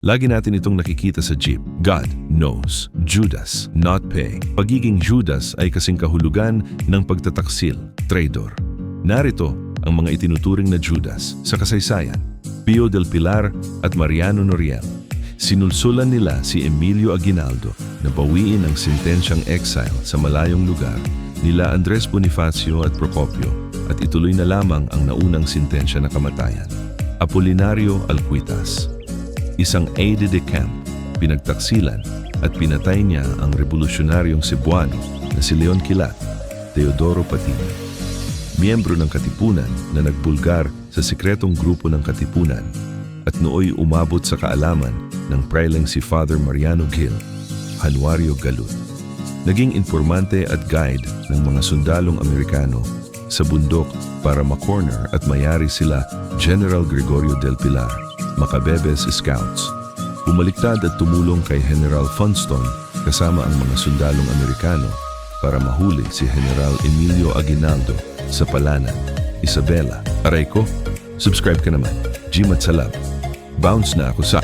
Lagi natin itong nakikita sa jeep. God knows. Judas, not pay. Pagiging Judas ay kasing kahulugan ng pagtataksil, traitor. Narito ang mga itinuturing na Judas sa kasaysayan. Pio del Pilar at Mariano Noriel. Sinulsulan nila si Emilio Aguinaldo na bawiin ang sentensyang exile sa malayong lugar nila Andres Bonifacio at Procopio at ituloy na lamang ang naunang sentensya na kamatayan. Apolinario Alcuitas, isang aide-de-camp, pinagtaksilan at pinatay niya ang revolusyonaryong Cebuano na si Leon Quilat, Teodoro Patino. Miyembro ng Katipunan na nagbulgar sa sikretong grupo ng Katipunan at nooy umabot sa kaalaman ng praileng si Father Mariano Gil, Januario Galut. Naging informante at guide ng mga sundalong Amerikano sa bundok para makorner at mayari sila General Gregorio del Pilar, Macabebes Scouts. Bumaliktad at tumulong kay General Funston kasama ang mga sundalong Amerikano para mahuli si General Emilio Aguinaldo sa Palanan, Isabela. Aray ko, subscribe ka naman. Gmat Salab. Bounce na ako sa...